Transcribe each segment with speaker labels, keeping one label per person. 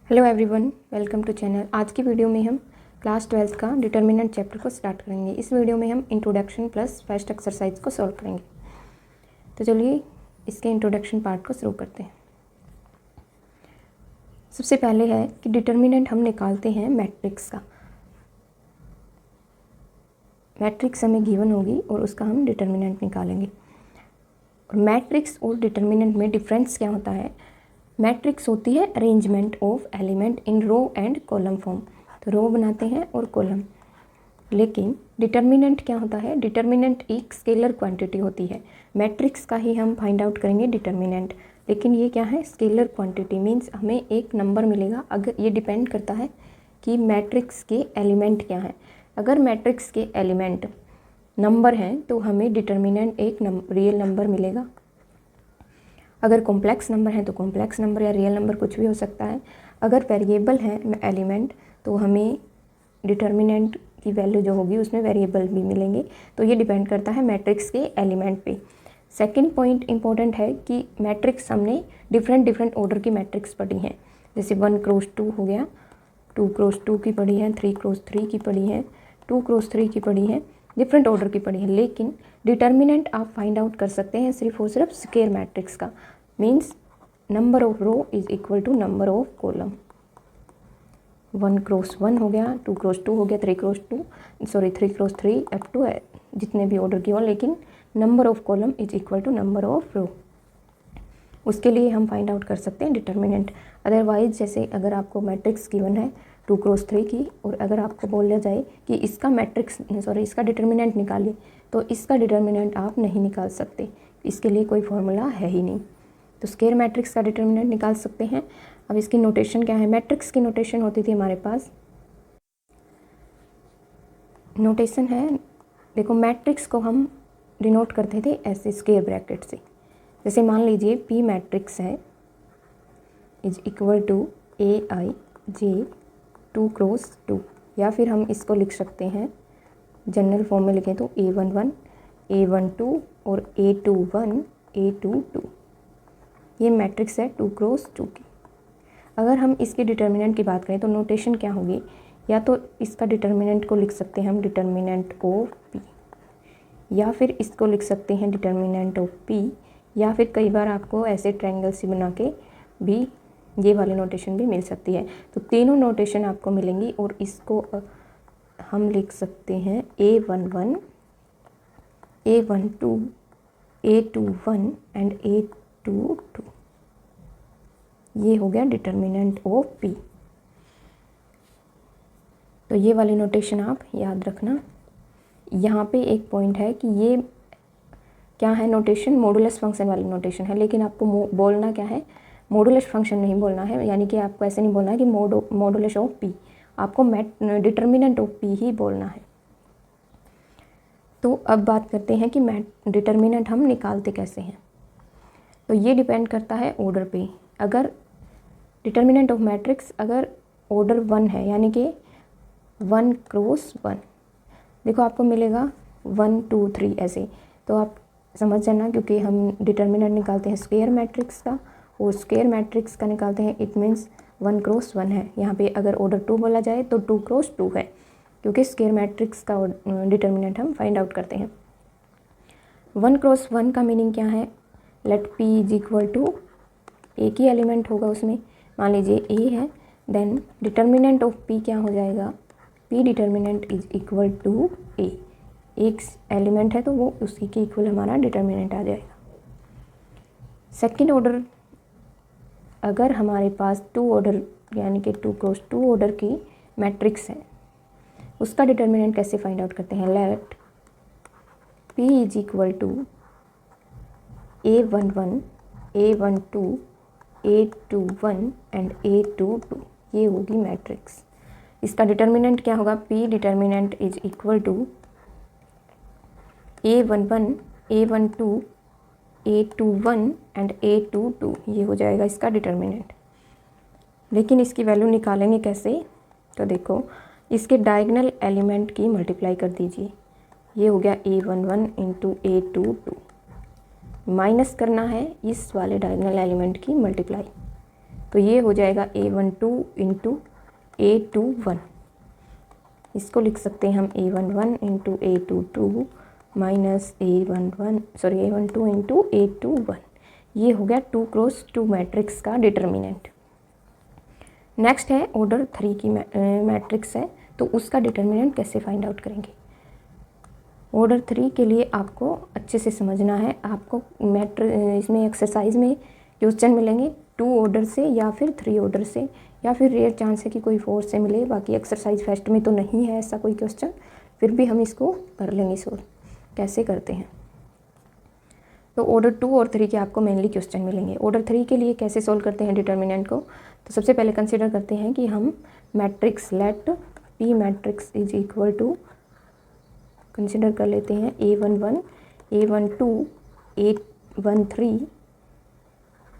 Speaker 1: Hello everyone, welcome to channel. आज की video में हम क्लास 12th का डिटर्मिनेंट चैप्टर को स्टार्ट करेंगे। इस वीडियो में हम इंट्रोडक्शन प्लस फर्स्ट एक्सरसाइज को सॉल्व करेंगे। तो चलिए इसके इंट्रोडक्शन पार्ट को शुरू करते हैं। सबसे पहले है कि डिटर्मिनेंट हम निकालते हैं मैट्रिक्स का। मैट्रिक्स हमें गिवन होगी और उसका हम डिटर्मिनेंट निकालेंगे। और मैट्रिक्स और डिटर्मिनेंट में डिफरेंस क्या होता है? मैट्रिक्स होती है arrangement of element in row and column form, तो रो बनाते हैं और कॉलम। लेकिन डिटर्मिनेंट क्या होता है? डिटर्मिनेंट एक स्केलर क्वांटिटी होती है। मैट्रिक्स का ही हम फाइंड आउट करेंगे डिटर्मिनेंट, लेकिन ये क्या है? स्केलर क्वांटिटी मीन्स हमें एक नंबर मिलेगा। अगर ये डिपेंड करता है कि मैट्रिक्स के एलिमेंट क्या हैं। अगर मैट्रिक्स के एलिमेंट नंबर हैं तो हमें डिटर्मिनेंट एक रियल नंबर मिलेगा। अगर कॉम्प्लेक्स नंबर है तो कॉम्प्लेक्स नंबर या रियल नंबर कुछ भी हो सकता है। अगर वेरिएबल है एलिमेंट तो हमें डिटर्मिनेंट की वैल्यू जो होगी उसमें वेरिएबल भी मिलेंगे। तो ये डिपेंड करता है मैट्रिक्स के एलिमेंट पे। सेकंड पॉइंट इंपॉर्टेंट है कि मैट्रिक्स हमने डिफरेंट ऑर्डर की मैट्रिक्स पढ़ी हैं। जैसे 1x2 हो गया, 2x2 की पढ़ी है, 3x3 की पढ़ी है, 2x3 की पढ़ी है, डिफरेंट ऑर्डर की पढ़ी है। लेकिन डिटर्मिनेंट आप फाइंड आउट कर सकते हैं सिर्फ और सिर्फ स्क्वायर मैट्रिक्स का। Means number of row is equal to number of column. 1x1 हो गया, 2x2 हो गया, 3x3 अप टू जितने भी ऑर्डर की हो, लेकिन number of column is equal to number of row. उसके लिए हम फाइंड आउट कर सकते हैं डिटर्मिनेंट। अदरवाइज जैसे अगर आपको मैट्रिक्स गिवन है 2x3 की और अगर आपको बोला जाए कि इसका डिटर्मिनेंट निकालिए, तो इसका डिटर्मिनेंट आप नहीं निकाल सकते। इसके लिए कोई फॉर्मूला है ही नहीं। तो स्क्वायर मैट्रिक्स का डिटर्मिनेंट निकाल सकते हैं। अब इसकी नोटेशन क्या है? मैट्रिक्स की नोटेशन होती थी हमारे पास, नोटेशन है, देखो मैट्रिक्स को हम डिनोट करते थे ऐसे स्क्वायर ब्रैकेट से। जैसे मान लीजिए पी मैट्रिक्स है is equal to AIJ 2x2, या फिर हम इसको लिख सकते हैं जनरल फॉर्म में लिखें तो A11 A12 और A21 A22। ये मैट्रिक्स है 2x2 की। अगर हम इसके डिटर्मिनेंट की बात करें तो नोटेशन क्या होगी? या तो इसका डिटर्मिनेंट को लिख सकते हैं हम डिटर्मिनेंट ऑफ P, या फिर इसको लिख सकते हैं डिटर्मिनेंट ऑफ P, या फिर कई बार आपको ऐसे ट्रायंगल सी बना के भी ये वाली नोटेशन भी मिल सकती है। तो तीनों नोटेशन आपको मिलेंगी और इसको हम लिख सकते हैं A11 A12 A21 and A22। ये हो गया डिटर्मिनेंट ऑफ P। तो ये वाली नोटेशन आप याद रखना। यहाँ पे एक पॉइंट है कि ये क्या है नोटेशन? मॉडुलस फंक्शन वाली नोटेशन है, लेकिन आपको बोलना क्या है? मॉडुलस फंक्शन नहीं बोलना है, यानी कि आपको ऐसे नहीं बोलना है कि मॉडुलस ऑफ P, आपको डिटर्मिनेंट ऑफ P ही बोलना है। तो अब बात करते हैं कि डिटर्मिनेंट हम निकालते कैसे हैं। तो ये डिपेंड करता है ऑर्डर पे। अगर डिटर्मिनेंट ऑफ मैट्रिक्स अगर ऑर्डर 1 है, यानी कि 1x1, देखो आपको मिलेगा 1 2 3 ऐसे, तो आप समझ जाना, क्योंकि हम डिटर्मिनेंट निकालते हैं स्क्वायर मैट्रिक्स का और स्क्वायर मैट्रिक्स का निकालते हैं, इट मीन्स 1x1 है। यहाँ पे अगर ऑर्डर 2 बोला जाए तो 2x2 है, क्योंकि स्क्वायर मैट्रिक्स का डिटर्मिनेंट हम फाइंड आउट करते हैं। 1x1 का मीनिंग क्या है? Let P is equal to, एक ही एलिमेंट होगा उसमें, मान लीजिए A है, देन डिटर्मिनेंट ऑफ P क्या हो जाएगा? P determinant is equal to A। एक एलिमेंट है तो वो उसी के इक्वल हमारा डिटर्मिनेंट आ जाएगा। सेकंड ऑर्डर, अगर हमारे पास 2 ऑर्डर यानी कि 2x2 ऑर्डर की मैट्रिक्स है, उसका डिटर्मिनेंट कैसे फाइंड आउट करते हैं? Let P is equal to A11 A12 A21 and A22। ये होगी मैट्रिक्स। इसका डिटर्मिनेंट क्या होगा? P determinant is equal to A11 A12 A21 and A22। ये हो जाएगा इसका डिटर्मिनेंट। लेकिन इसकी वैल्यू निकालेंगे कैसे? तो देखो इसके डायगोनल एलिमेंट की मल्टीप्लाई कर दीजिए। ये हो गया A11 इंटू A22, माइनस करना है इस वाले डायगोनल एलिमेंट की मल्टीप्लाई। तो ये हो जाएगा A12 इंटू A21। इसको लिख सकते हैं हम A11 into A22 minus A12 into A21। ये हो गया 2 क्रॉस 2 मैट्रिक्स का डिटर्मिनेंट। नेक्स्ट है ऑर्डर 3 की मैट्रिक्स है, तो उसका डिटर्मिनेंट कैसे फाइंड आउट करेंगे। ऑर्डर 3 के लिए आपको अच्छे से समझना है। आपको इसमें एक्सरसाइज में क्वेश्चन मिलेंगे 2 ऑर्डर से या फिर 3 ऑर्डर से, या फिर रेयर चांस है कि कोई 4 से मिले। बाकी एक्सरसाइज फर्स्ट में तो नहीं है ऐसा कोई क्वेश्चन, फिर भी हम इसको कर लेंगे सोल्व। कैसे करते हैं, तो ऑर्डर 2 और 3 के आपको मेनली क्वेश्चन मिलेंगे। ऑर्डर 3 के लिए कैसे सोल्व करते हैं डिटर्मिनेंट को, तो सबसे पहले कंसिडर करते हैं कि हम matrix let P matrix is equal to consider कर लेते हैं A11 A12 A13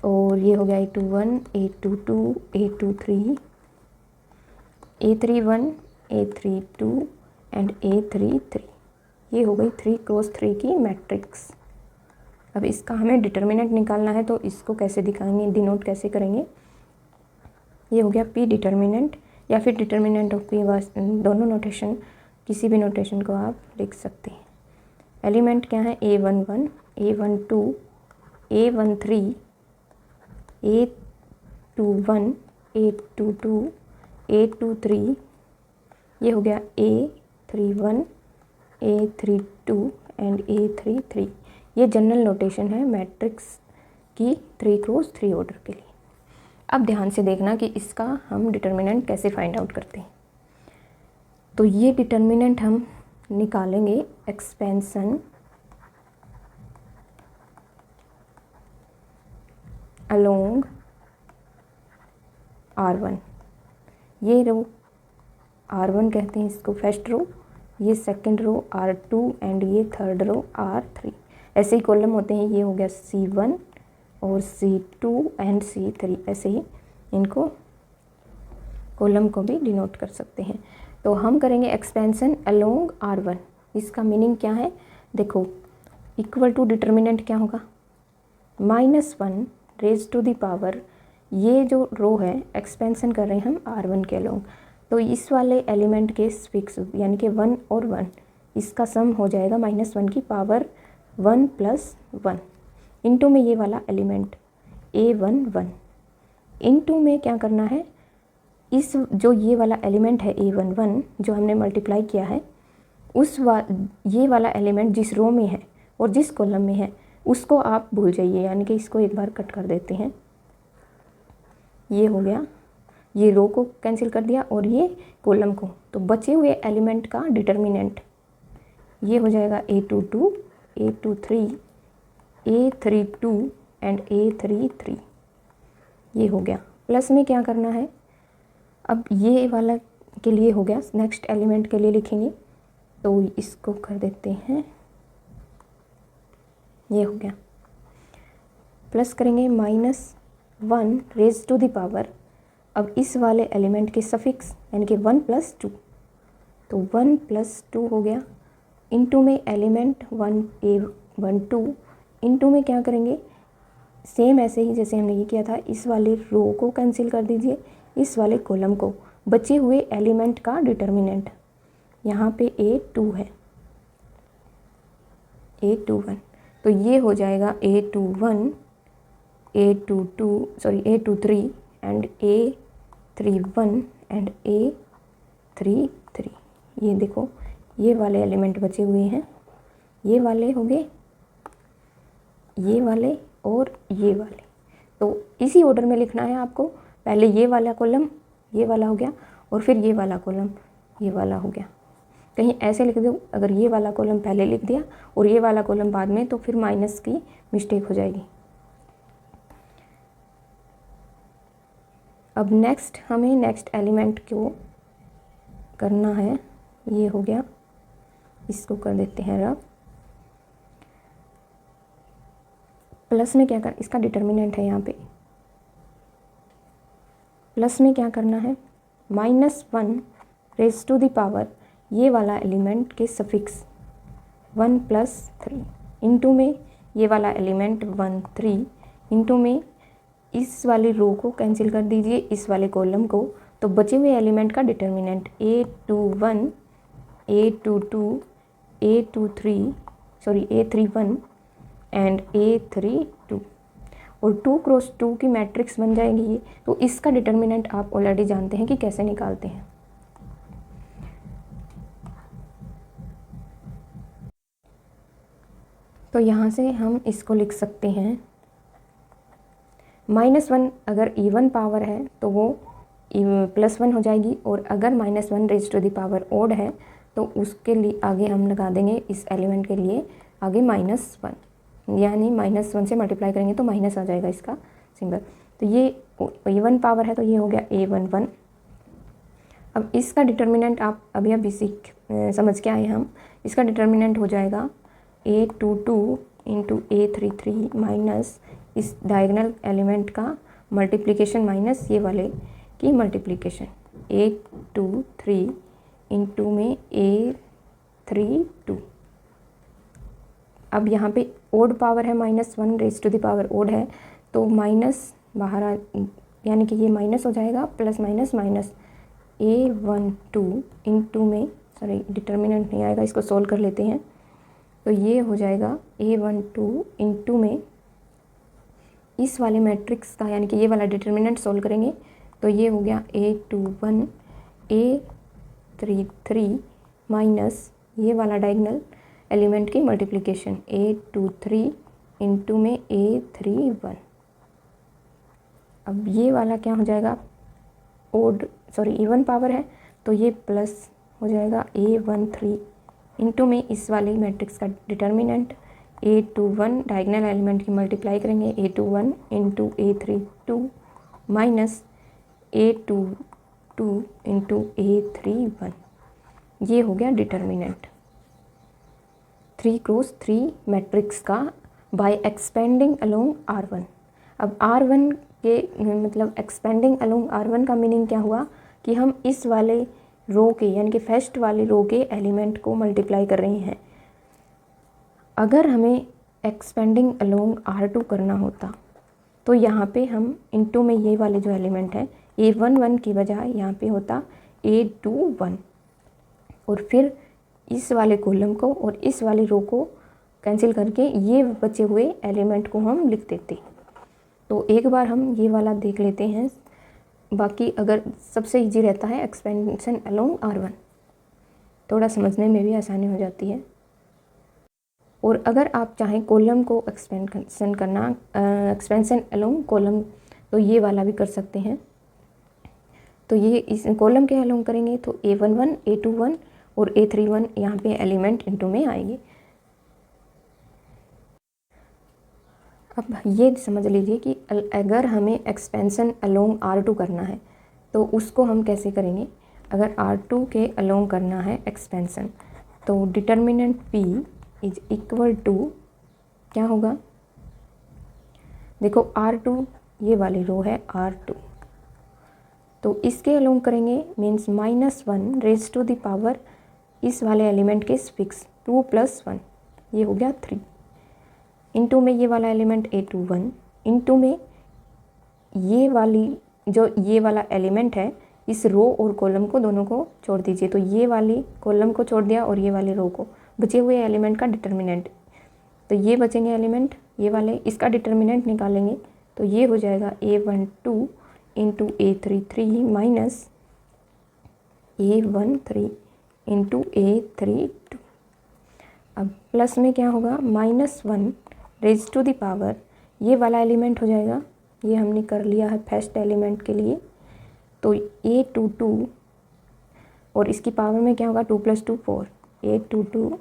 Speaker 1: और ये हो गया A21 A22 A23 A31 A32 and A33। ये हो गई 3 क्रॉस 3 की मैट्रिक्स। अब इसका हमें डिटर्मिनेंट निकालना है, तो इसको कैसे दिखाएंगे, डिनोट कैसे करेंगे। ये हो गया P डिटर्मिनेंट या फिर डिटर्मिनेंट ऑफ P, दोनों नोटेशन, किसी भी नोटेशन को आप लिख सकते हैं। एलिमेंट क्या है A11 A12 A13 A21 A22 A23। ये हो गया A31 A32 एंड A33। ये जनरल नोटेशन है मैट्रिक्स की 3 क्रॉस 3 ऑर्डर के लिए। अब ध्यान से देखना कि इसका हम डिटर्मिनेंट कैसे फाइंड आउट करते हैं। तो ये डिटर्मिनेंट हम निकालेंगे एक्सपेंशन अलोंग R1। ये रो R1 कहते हैं इसको फर्स्ट रो, ये सेकंड रो R2 एंड ये थर्ड रो R3। ऐसे ही कॉलम होते हैं, ये हो गया C1 और C2 एंड C3। ऐसे ही इनको कॉलम को भी डिनोट कर सकते हैं। तो हम करेंगे एक्सपेंशन अलोंग R1। इसका मीनिंग क्या है, देखो इक्वल टू डिटर्मिनेंट क्या होगा -1 रेज टू द पावर, ये जो रो है एक्सपेंशन कर रहे हैं हम R1 के अलोंग, तो इस वाले एलिमेंट के फिक्स यानी कि 1 और 1, इसका सम हो जाएगा -1 की पावर 1 + 1 इंटू में ये वाला एलिमेंट A11 इंटू में क्या करना है, इस जो ये वाला एलिमेंट है A11 जो हमने मल्टीप्लाई किया है ये वाला एलिमेंट जिस रो में है और जिस कॉलम में है उसको आप भूल जाइए, यानी कि इसको एक बार कट कर देते हैं। ये हो गया, ये रो को कैंसिल कर दिया और ये कॉलम को, तो बचे हुए एलिमेंट का डिटर्मिनेंट ये हो जाएगा A22 A23 A32 and A33। ये हो गया। प्लस में क्या करना है, अब ये वाला के लिए हो गया, नेक्स्ट एलिमेंट के लिए लिखेंगे, तो इसको कर देते हैं, ये हो गया। प्लस करेंगे -1 रेज टू द पावर, अब इस वाले एलिमेंट के सफिक्स यानी कि 1 + 2, तो 1 + 2 हो गया इंटू में एलिमेंट 1 A12 इंटू में क्या करेंगे, सेम ऐसे ही जैसे हमने ये किया था, इस वाले रो को कैंसिल कर दीजिए, इस वाले कॉलम को, बचे हुए एलिमेंट का डिटर्मिनेंट यहाँ पे A2 है A21, तो ये हो जाएगा A21 A23 and A31 and A33। ये देखो ये वाले एलिमेंट बचे हुए हैं, ये वाले हो गए, ये वाले और ये वाले, तो इसी ऑर्डर में लिखना है आपको। पहले ये वाला कॉलम ये वाला हो गया और फिर ये वाला कॉलम ये वाला हो गया। कहीं ऐसे लिख दो, अगर ये वाला कॉलम पहले लिख दिया और ये वाला कॉलम बाद में, तो फिर माइनस की मिस्टेक हो जाएगी। अब हमें नेक्स्ट एलिमेंट को करना है, ये हो गया, इसको कर देते हैं रब। प्लस में क्या कर, इसका डिटर्मिनेंट है यहाँ पे, प्लस में क्या करना है -1 रेज टू द पावर, ये वाला एलिमेंट के सफिक्स 1 + 3 इंटू में ये वाला एलिमेंट 1 3 इंटू में इस वाली रो को कैंसिल कर दीजिए इस वाले कॉलम को, तो बचे हुए एलिमेंट का determinant A21, A22, A31 and A32 और 2 क्रॉस 2 की मैट्रिक्स बन जाएगी ये। तो इसका डिटर्मिनेंट आप ऑलरेडी जानते हैं कि कैसे निकालते हैं। तो यहाँ से हम इसको लिख सकते हैं -1 अगर इवन पावर है तो वो +1 हो जाएगी, और अगर -1 raise to the power odd है तो उसके लिए आगे हम लगा देंगे इस एलिमेंट के लिए आगे -1, यानी -1 से मल्टीप्लाई करेंगे तो माइनस आ जाएगा इसका सिंबल। तो ये इवन पावर है तो ये हो गया A11। अब इसका डिटर्मिनेंट आप अभी समझ के आए हम, इसका डिटर्मिनेंट हो जाएगा A22 इंटू A33 माइनस इस डायगोनल एलिमेंट का मल्टीप्लिकेशन माइनस ये वाले की मल्टीप्लिकेशन, A23 इंटू में A32। अब यहाँ पे ओड पावर है -1 raise to the power odd है, तो माइनस बाहर यानी कि ये माइनस हो जाएगा, plus minus minus A12 into में, सॉरी डिटर्मिनेंट नहीं आएगा, इसको सॉल्व कर लेते हैं। तो ये हो जाएगा A12 इंटू में इस वाले मैट्रिक्स का, यानी कि ये वाला डिटर्मिनेंट सॉल्व करेंगे तो ये हो गया A21 A33 माइनस ये वाला डायगोनल एलिमेंट की मल्टीप्लिकेशन A23 इंटू में A31। अब ये वाला क्या हो जाएगा, इवन पावर है तो ये प्लस हो जाएगा A13 इंटू में इस वाले मैट्रिक्स का डिटर्मिनेंट A21 डायगोनल एलिमेंट की मल्टीप्लाई करेंगे A21 into A32 minus A22 into A31। ये हो गया डिटर्मिनेंट 3 क्रॉस 3 मैट्रिक्स का बाय एक्सपेंडिंग अलोंग R1। अब R1 के मतलब एक्सपेंडिंग अलोंग R1 का मीनिंग क्या हुआ कि हम इस वाले रो के, यानी कि फर्स्ट वाले रो के एलिमेंट को मल्टीप्लाई कर रहे हैं। अगर हमें एक्सपेंडिंग अलोंग R2 करना होता तो यहाँ पे हम इनटू में ये वाले जो एलिमेंट है A11 की बजाय यहाँ पे होता A21, और फिर इस वाले कॉलम को और इस वाले रो को कैंसिल करके ये बचे हुए एलिमेंट को हम लिख देते। तो एक बार हम ये वाला देख लेते हैं, बाकी अगर सबसे इजी रहता है एक्सपेंशन अलोंग R1, थोड़ा समझने में भी आसानी हो जाती है। और अगर आप चाहें कॉलम को एक्सपेंशन करना, एक्सपेंशन अलोंग कॉलम, तो ये वाला भी कर सकते हैं। तो ये इस कॉलम के अलोंग करेंगे तो A11 A21 और A31 यहाँ पे एलिमेंट इनटू में आएंगे। अब ये समझ लीजिए कि अगर हमें एक्सपेंशन अलोंग R2 करना है तो उसको हम कैसे करेंगे। अगर R2 के अलोंग करना है एक्सपेंशन तो determinant P is equal to क्या होगा, देखो R2 ये वाली रो है R2, तो इसके अलोंग करेंगे means -1 raise to the power इस वाले एलिमेंट के फिक्स 2 + 1, ये हो गया 3 इंटू में ये वाला एलिमेंट A21 इंटू में ये वाली जो ये वाला एलिमेंट है, इस रो और कॉलम को दोनों को छोड़ दीजिए। तो ये वाली कॉलम को छोड़ दिया और ये वाली रो को, बचे हुए एलिमेंट का डिटर्मिनेंट, तो ये बचेंगे एलिमेंट ये वाले, इसका डिटर्मिनेंट निकालेंगे तो ये हो जाएगा A12 into A33 minus A13 into A32। अब प्लस में क्या होगा, -1 रेज़ टू द पावर ये वाला एलिमेंट हो जाएगा, ये हमने कर लिया है फर्स्ट एलिमेंट के लिए, तो A22 और इसकी पावर में क्या होगा 2 + 2 4, A22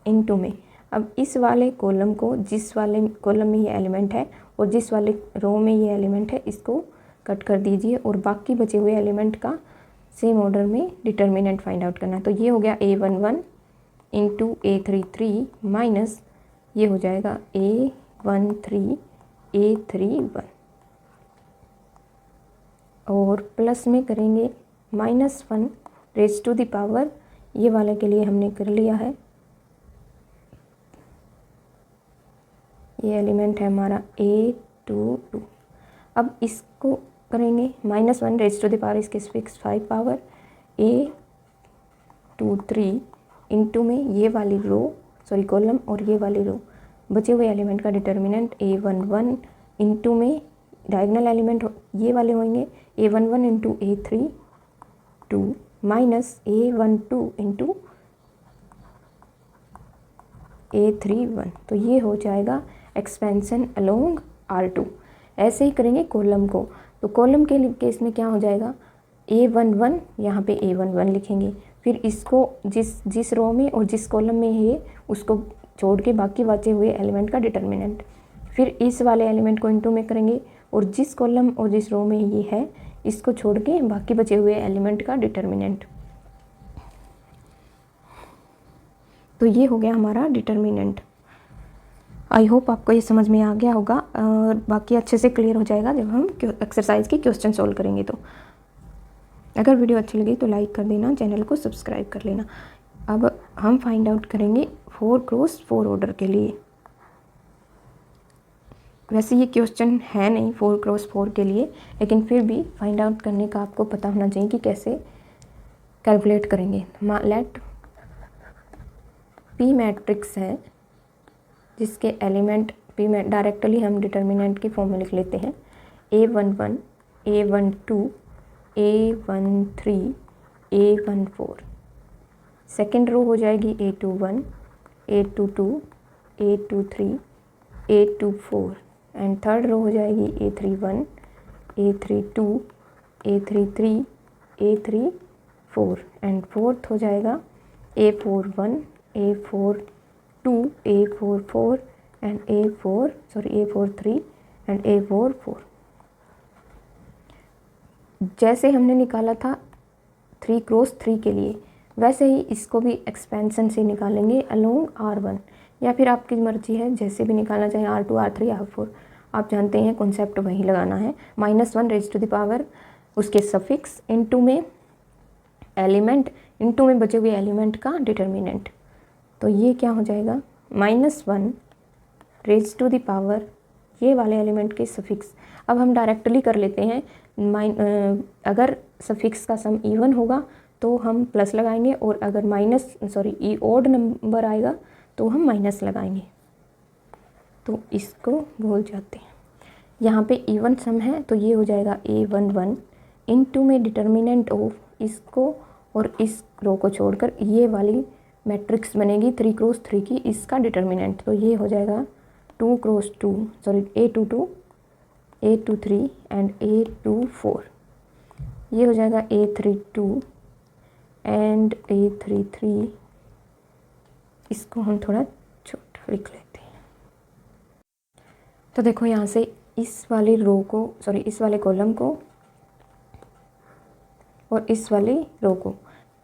Speaker 1: इंटू में, अब इस वाले कॉलम को, जिस वाले कॉलम में ये एलिमेंट है और जिस वाले रो में ये एलिमेंट है, इसको कट कर दीजिए और बाकी बचे हुए एलिमेंट का सेम ऑर्डर में डिटर्मिनेंट फाइंड आउट करना। तो ये हो गया A11 इंटू A33 माइनस ये हो जाएगा A13 A31, और प्लस में करेंगे -1 रेज़ टू द पावर ये वाले के लिए हमने कर लिया है, ये एलिमेंट है हमारा A22। अब इसको करेंगे -1 रेज़ टू द पावर इसके फिक्स 5 पावर A23 इंटू में ये वाली कॉलम और ये वाली रो, बचे हुए एलिमेंट का डिटर्मिनेंट A11 इंटू में डायगोनल एलिमेंट ये वाले होंगे A11 into A32 minus A12 into A31। तो ये हो जाएगा एक्सपेंशन अलोंग R2। ऐसे ही करेंगे कॉलम को, तो कॉलम के केस में क्या हो जाएगा, A11 यहाँ पे A11 लिखेंगे, फिर इसको जिस रो में और जिस कॉलम में है उसको छोड़ के बाकी बचे हुए एलिमेंट का डिटर्मिनेंट, फिर इस वाले एलिमेंट को इंटू में करेंगे और जिस कॉलम और जिस रो में ये है इसको छोड़ के बाकी बचे हुए एलिमेंट का डिटर्मिनेंट। तो ये हो गया हमारा डिटर्मिनेंट। आई होप आपको ये समझ में आ गया होगा और बाकी अच्छे से क्लियर हो जाएगा जब हम एक्सरसाइज की क्वेश्चन सॉल्व करेंगे। तो अगर वीडियो अच्छी लगी तो लाइक कर देना, चैनल को सब्सक्राइब कर लेना। अब हम फाइंड आउट करेंगे 4x4 ऑर्डर के लिए। वैसे ये क्वेश्चन है नहीं 4x4 के लिए, लेकिन फिर भी फाइंड आउट करने का आपको पता होना चाहिए कि कैसे कैलकुलेट करेंगे। लेट P मैट्रिक्स है जिसके एलिमेंट P में डायरेक्टली हम डिटर्मिनेंट की फॉर्म में लिख लेते हैं A11 A12 A13 A14। Second row हो जाएगी A21 A22 A23 A24 and third row हो जाएगी A31 A32 A33 A34 and fourth हो जाएगा A41 A42 A44 and A43 and A44। जैसे हमने निकाला था 3x3 के लिए, वैसे ही इसको भी एक्सपेंशन से निकालेंगे अलोंग R1, या फिर आपकी मर्जी है जैसे भी निकालना चाहें R2 R3 R4। आप जानते हैं कॉन्सेप्ट वही लगाना है। -1 रेज़ टू द पावर उसके सफिक्स इंटू में एलिमेंट इंटू में बचे हुए एलिमेंट का डिटर्मिनेंट। तो ये क्या हो जाएगा, -1 रेज़ टू द पावर ये वाले एलिमेंट के सफिक्स। अब हम डायरेक्टली कर लेते हैं, अगर सफिक्स का सम इवन होगा तो हम प्लस लगाएंगे और अगर ऑड नंबर आएगा तो हम माइनस लगाएंगे। तो इसको भूल जाते हैं। यहाँ पे इवन सम है तो ये हो जाएगा A11 इंटू में डिटर्मिनेंट ऑफ इसको और इस रो को छोड़कर ये वाली मैट्रिक्स बनेगी 3x3 की, इसका डिटर्मिनेंट। तो ये हो जाएगा A22 A23 एंड A24। ये हो जाएगा A32 एंड A33। इसको हम थोड़ा छोटा लिख लेते हैं। तो देखो यहाँ से इस वाले इस वाले कॉलम को और इस वाले रो को,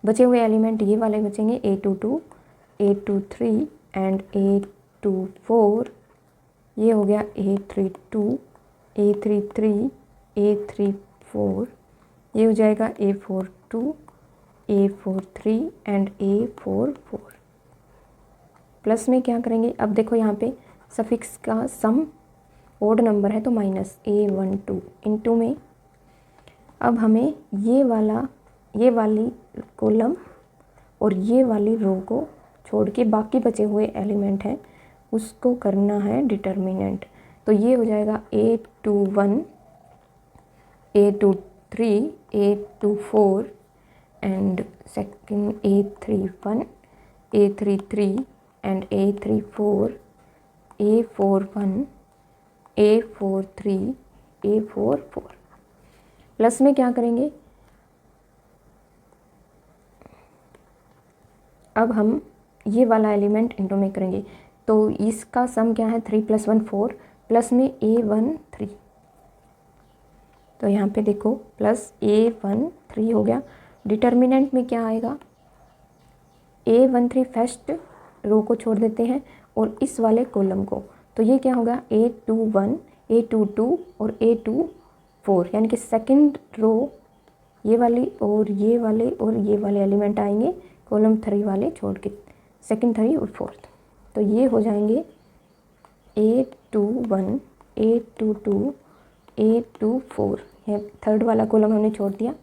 Speaker 1: बचे हुए एलिमेंट ये वाले बचेंगे A22 A23 एंड A24। ये हो गया A32 A33 A34। ये हो जाएगा A42 A43 and A44। Plus में क्या करेंगे, अब देखो यहाँ पे सफिक्स का सम ओड नंबर है तो -A12 इंटू में अब हमें ये वाली कॉलम और ये वाली रो को छोड़ के बाकी बचे हुए एलिमेंट हैं उसको करना है डिटर्मिनेंट। तो ये हो जाएगा A21 A23 A24 and second A31 A33 and A34 A41 A43 A44। Plus में क्या करेंगे, अब हम ये वाला एलिमेंट इंटू में करेंगे तो इसका सम क्या है 3 + 1 4 प्लस में A13। तो यहाँ पे देखो प्लस A13 हो गया। डिटर्मिनेंट में क्या आएगा, A13 फर्स्ट रो को छोड़ देते हैं और इस वाले कॉलम को, तो ये क्या होगा A21 A22 और A24, यानी कि सेकंड रो ये वाली और ये वाले और ये वाले एलिमेंट आएंगे कॉलम 3 वाले छोड़ के, सेकंड 3 और फोर्थ। तो ये हो जाएंगे A21 A22 A24, यह थर्ड वाला कॉलम हमने छोड़ दिया,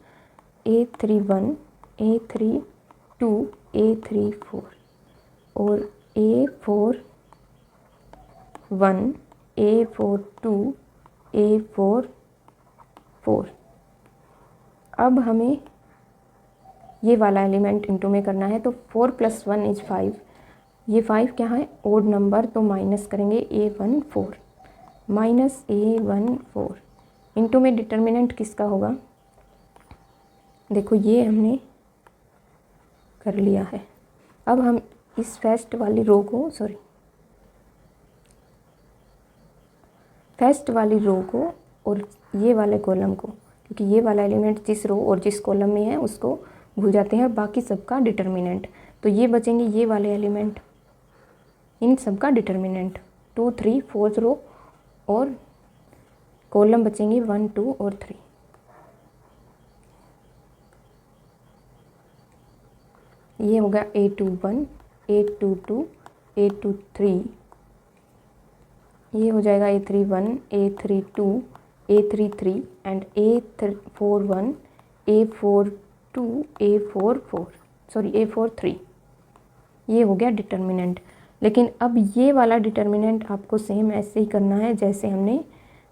Speaker 1: A31, A32, A34 और A41, A42, A44। अब हमें ये वाला एलिमेंट इंटू में करना है, तो 4 + 1 = 5। ये 5 क्या है, ओड नंबर, तो माइनस करेंगे A14 -A14 इंटू में डिटर्मिनेंट किसका होगा, देखो ये हमने कर लिया है। अब हम इस फर्स्ट वाली रो को और ये वाले कॉलम को, क्योंकि ये वाला एलिमेंट जिस रो और जिस कॉलम में है उसको भूल जाते हैं, बाकी सबका डिटर्मिनेंट, तो ये बचेंगे ये वाले एलिमेंट, इन सब का डिटर्मिनेंट 2, 3, 4 रो और कॉलम बचेंगे 1, 2 और 3। ये होगा A21, A22, A23, ये हो जाएगा A31, A32, A33 and A41, A42, A43। ये हो गया डिटर्मिनेंट। लेकिन अब ये वाला डिटर्मिनेंट आपको सेम ऐसे ही करना है जैसे हमने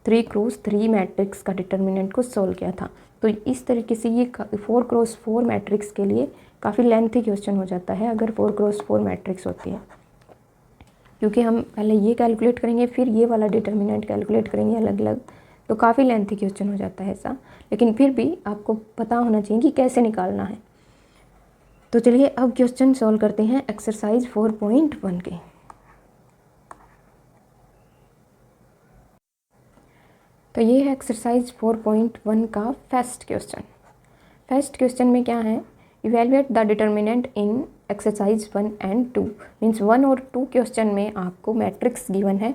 Speaker 1: 3 × 3 मैट्रिक्स का डिटर्मिनेंट को सॉल्व किया था। तो इस तरीके से ये 4 × 4 मैट्रिक्स के लिए काफ़ी लेंथी क्वेश्चन हो जाता है अगर 4 × 4 मैट्रिक्स होती है, क्योंकि हम पहले ये कैलकुलेट करेंगे फिर ये वाला डिटर्मिनेंट कैलकुलेट करेंगे अलग अलग, तो काफ़ी लेंथी क्वेश्चन हो जाता है ऐसा। लेकिन फिर भी आपको पता होना चाहिए कि कैसे निकालना है। तो चलिए अब क्वेश्चन सॉल्व करते हैं एक्सरसाइज 4.1 के। तो ये है एक्सरसाइज 4.1 का फर्स्ट क्वेश्चन। फर्स्ट क्वेश्चन में क्या है, evaluate the determinant in exercise 1 and 2। Means 1 और 2 क्वेश्चन में आपको मैट्रिक्स गिवन है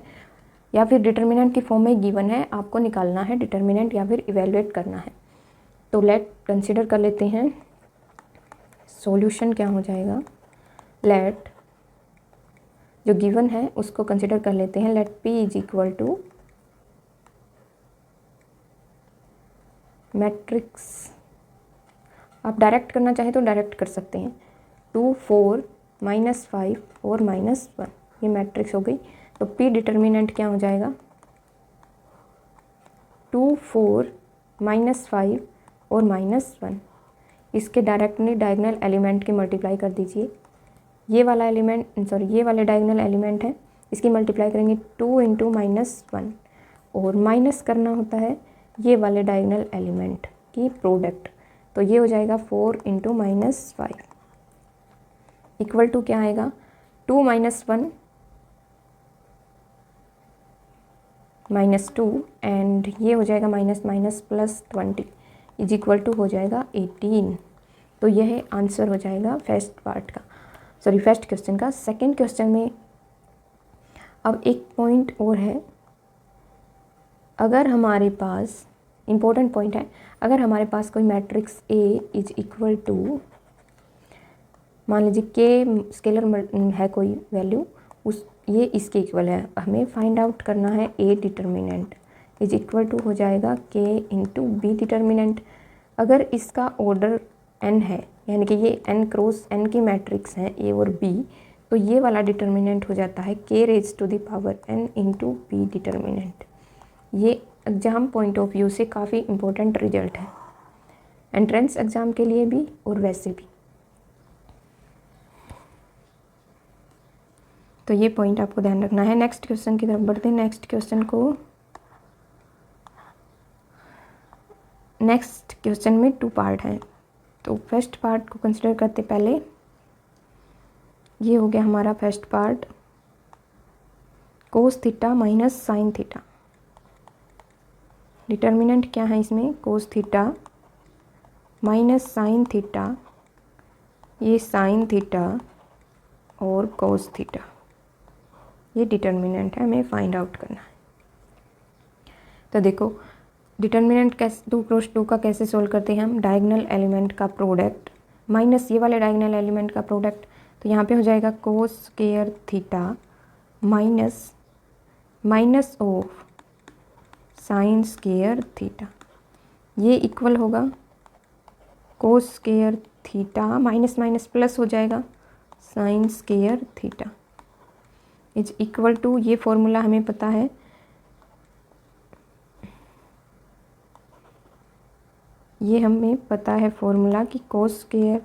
Speaker 1: या फिर डिटर्मिनेंट की फॉर्म में गिवन है, आपको निकालना है डिटर्मिनेंट या फिर इवेलुएट करना है। तो लेट कंसिडर कर लेते हैं सॉल्यूशन क्या हो जाएगा। लेट जो गिवन है उसको कंसिडर कर लेते हैं। लेट P = मैट्रिक्स, आप डायरेक्ट करना चाहें तो डायरेक्ट कर सकते हैं, 2, 4, -5 और -1, ये मैट्रिक्स हो गई। तो P डिटर्मिनेंट क्या हो जाएगा, 2, 4, -5 और -1। इसके डायरेक्टली डायगोनल एलिमेंट की मल्टीप्लाई कर दीजिए। ये वाला एलिमेंट ये वाले डायगोनल एलिमेंट है, इसकी मल्टीप्लाई करेंगे 2 × -1 और माइनस करना होता है ये वाले डायगोनल एलिमेंट की प्रोडक्ट। तो ये हो जाएगा 4 × -5 इक्वल टू क्या आएगा, 2 - 1 -2 एंड ये हो जाएगा -+20 इज इक्वल टू हो जाएगा 18। तो यह आंसर हो जाएगा फर्स्ट क्वेश्चन का। सेकंड क्वेश्चन में अब एक पॉइंट और है, अगर हमारे पास इम्पोर्टेंट पॉइंट है, अगर हमारे पास कोई मैट्रिक्स A = मान लीजिए K स्केलर है कोई वैल्यू, ये इसके इक्वल है, हमें फाइंड आउट करना है A डिटर्मिनेंट = हो जाएगा K × B डिटर्मिनेंट। अगर इसका ऑर्डर n है, यानी कि ये n × n की मैट्रिक्स हैं A और B, तो ये वाला डिटर्मिनेंट हो जाता है K⁴n × B डिटर्मिनेंट। ये एग्ज़ाम पॉइंट ऑफ व्यू से काफ़ी इम्पोर्टेंट रिजल्ट है, एंट्रेंस एग्ज़ाम के लिए भी और वैसे भी। तो ये पॉइंट आपको ध्यान रखना है। नेक्स्ट क्वेश्चन की तरफ बढ़ते हैं। नेक्स्ट क्वेश्चन में 2 पार्ट हैं, तो फर्स्ट पार्ट को कंसिडर करते पहले ये हो गया हमारा first part, cos θ - sin θ। Determinant क्या है इसमें, cos θ - sin θ, ये sin θ और cos θ, ये डिटर्मिनेंट है, हमें फाइंड आउट करना है। तो देखो डिटर्मिनेंट कैसे 2 × 2 का कैसे सोल्व करते हैं हम, डायगोनल एलिमेंट का प्रोडक्ट माइनस ये वाले डायगोनल एलिमेंट का प्रोडक्ट, तो यहाँ पे हो जाएगा cos² θ minus of sine square theta, ये इक्वल होगा cos square theta, minus minus plus हो जाएगा sine square theta is equal to, ये फॉर्मूला हमें पता है, ये हमें पता है फॉर्मूला कि cos square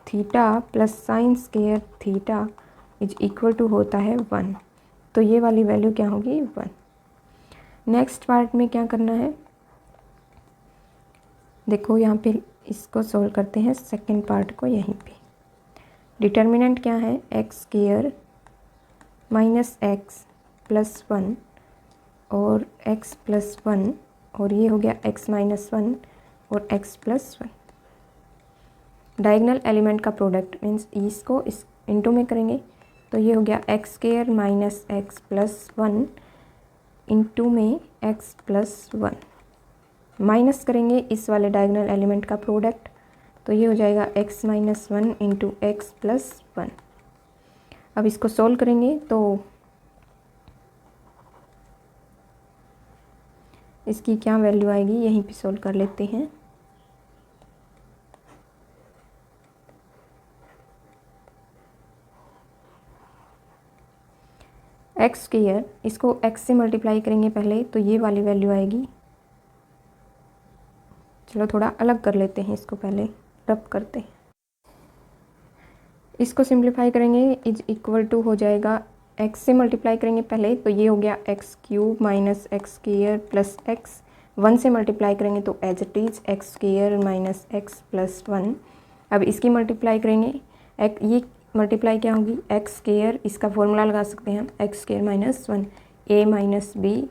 Speaker 1: theta plus sine square theta is equal to होता है 1। तो ये वाली वैल्यू क्या होगी 1। नेक्स्ट पार्ट में क्या करना है, देखो यहाँ पे इसको सोल्व करते हैं सेकंड पार्ट को। यहीं पे डिटर्मिनेंट क्या है, x square minus x plus 1 और एक्स प्लस 1, और ये हो गया एक्स माइनस 1 और एक्स प्लस 1। डायगोनल एलिमेंट का प्रोडक्ट मीन्स इसको इस इनटू में करेंगे तो ये हो गया x square minus x plus 1 into में एक्स प्लस 1, माइनस करेंगे इस वाले डायगोनल एलिमेंट का प्रोडक्ट तो ये हो जाएगा x minus 1 into x plus 1। अब इसको सॉल्व करेंगे तो इसकी क्या वैल्यू आएगी, यहीं पे सॉल्व कर लेते हैं। एक्स स्क्वायर, इसको एक्स से मल्टीप्लाई करेंगे पहले तो ये वाली वैल्यू आएगी, चलो थोड़ा अलग कर लेते हैं इसको, पहले रब करते हैं। इसको सिंप्लीफाई करेंगे इज इक्वल टू हो जाएगा, एक्स से मल्टीप्लाई करेंगे पहले तो ये हो गया x cube minus x square plus x, 1 से मल्टीप्लाई करेंगे तो as it is x square minus x plus 1। अब इसकी मल्टीप्लाई करेंगे, ये मल्टीप्लाई क्या होगी एक्स स्क्वायर, इसका फॉर्मूला लगा सकते हैं हम, एक्स स्क्वायर माइनस 1 ए माइनस बी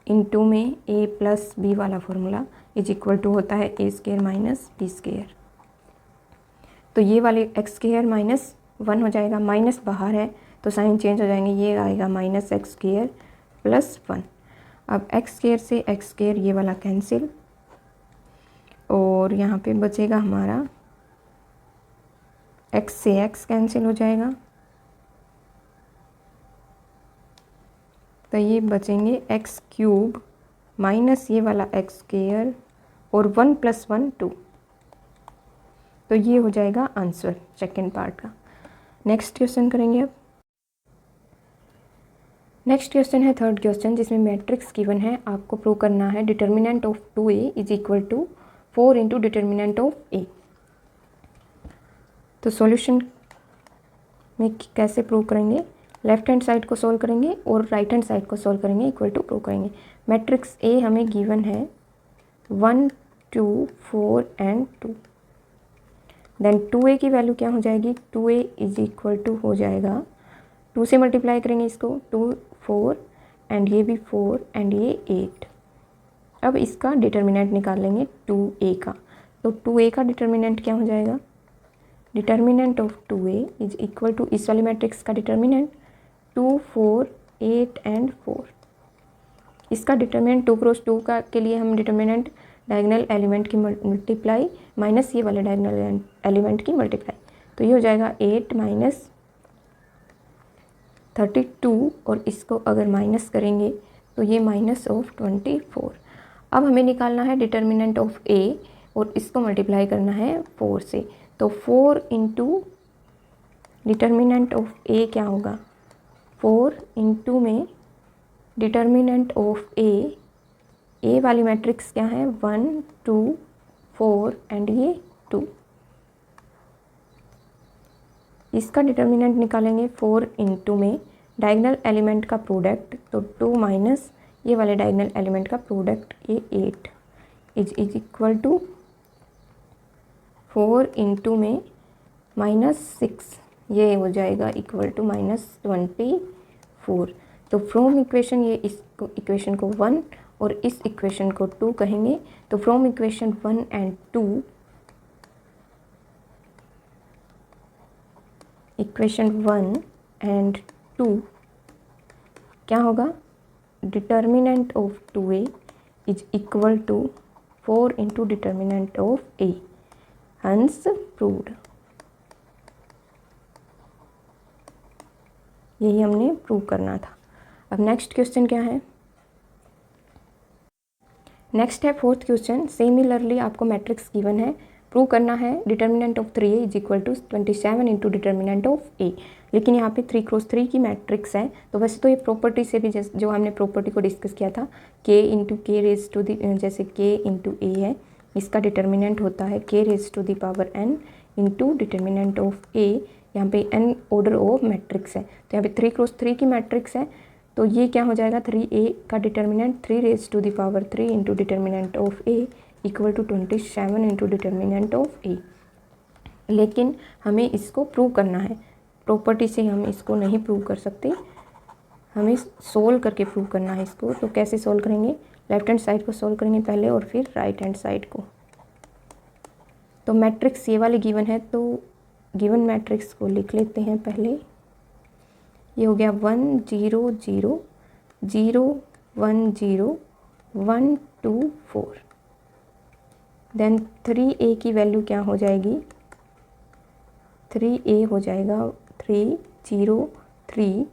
Speaker 1: इंटू में ए प्लस बी वाला फॉर्मूला इज इक्वल टू होता है ए स्क्वायर माइनस बी स्क्वायर। तो ये वाले एक्स स्क्वायर माइनस 1 हो जाएगा, माइनस बाहर है तो साइन चेंज हो जाएंगे, ये आएगा माइनस एक्स स्क्वायर प्लस 1। अब एक्स स्क्वायर से एक्स स्क्वायर ये वाला कैंसिल, और यहाँ पे बचेगा हमारा एक्स से एक्स कैंसिल हो जाएगा तो ये बचेंगे एक्स क्यूब माइनस ये वाला एक्स स्क्वायर और 1 प्लस 1 2। तो ये हो जाएगा आंसर सेकेंड पार्ट का। नेक्स्ट क्वेश्चन करेंगे। अब नेक्स्ट क्वेश्चन है थर्ड क्वेश्चन, जिसमें मैट्रिक्स गिवन है, आपको प्रूव करना है determinant of 2a is equal to 4 into determinant of a। तो सॉल्यूशन में कैसे प्रूव करेंगे, लेफ्ट हैंड साइड को सॉल्व करेंगे और राइट हैंड साइड को सॉल्व करेंगे, इक्वल टू प्रूव करेंगे। मैट्रिक्स ए हमें गिवन है 1 2 4 एंड 2, देन 2a की वैल्यू क्या हो जाएगी, 2a इज इक्वल टू हो जाएगा, 2 से मल्टीप्लाई करेंगे इसको 2 4 एंड ये भी 4 एंड ये 8। अब इसका डिटर्मिनेंट निकाल लेंगे 2a का, तो 2a का डिटर्मिनेंट क्या हो जाएगा, determinant of 2a is equal to इस वाले मैट्रिक्स का डिटर्मिनेंट 2 4 8 एंड 4। इसका डिटर्मिनेंट 2 क्रॉस 2 का के लिए हम डिटर्मिनेंट डायगोनल एलिमेंट की मल्टीप्लाई माइनस ये वाले डायगोनल एलिमेंट की मल्टीप्लाई, तो ये हो जाएगा 8 माइनस 32, और इसको अगर माइनस करेंगे तो ये माइनस ऑफ 24। अब हमें निकालना है डिटर्मिनेंट ऑफ a और इसको मल्टीप्लाई करना है 4 से, तो 4 इंटू डिटर्मिनेंट ऑफ a क्या होगा, 4 इंटू में डिटर्मिनेंट ऑफ a वाली मैट्रिक्स क्या है 1 2 4 एंड ये 2। इसका डिटर्मिनेंट निकालेंगे 4 इंटू में डायगोनल एलिमेंट का प्रोडक्ट, तो 2 माइनस ये वाले डायगोनल एलिमेंट का प्रोडक्ट ये 8 इज इक्वल टू 4 इंटू में -6, ये हो जाएगा इक्वल टू -24। तो फ्रॉम इक्वेशन, ये इस इक्वेशन को 1 और इस इक्वेशन को 2 कहेंगे, तो from equation 1 and 2, equation 1 and 2 क्या होगा, determinant of 2a is equal to 4 into determinant of a, hence proved. यही हमने प्रूव करना था। अब नेक्स्ट क्वेश्चन क्या है, नेक्स्ट है फोर्थ क्वेश्चन। सिमिलरली आपको मैट्रिक्स गिवन है, प्रूव करना है determinant of 3a is equal to 27 into determinant of a। लेकिन यहाँ पे 3x3 की मैट्रिक्स है, तो वैसे तो ये प्रॉपर्टी से भी जो हमने प्रॉपर्टी को डिस्कस किया था, k इंटू के रेज टू दी, जैसे k इंटू ए है, इसका डिटर्मिनेंट होता है k raise to the power n into determinant of a। यहाँ पे n ऑर्डर ऑफ मैट्रिक्स है, तो यहाँ पे 3x3 की मैट्रिक्स है, तो ये क्या हो जाएगा 3a का determinant 3 raise to the power 3 into determinant of a equal to 27 into determinant of a। लेकिन हमें इसको प्रूव करना है, प्रॉपर्टी से हम इसको नहीं प्रूव कर सकते, हमें सोल्व करके प्रूव करना है इसको। तो कैसे सोल्व करेंगे, लेफ्ट हैंड साइड को सोल्व करेंगे पहले और फिर राइट हैंड साइड को। तो मैट्रिक्स ये वाली गिवन है, तो गिवन मैट्रिक्स को लिख लेते हैं पहले। ये हो गया 1 0 0 0 1 0 1 2 4। देन 3a की वैल्यू क्या हो जाएगी, 3a हो जाएगा 3 0 3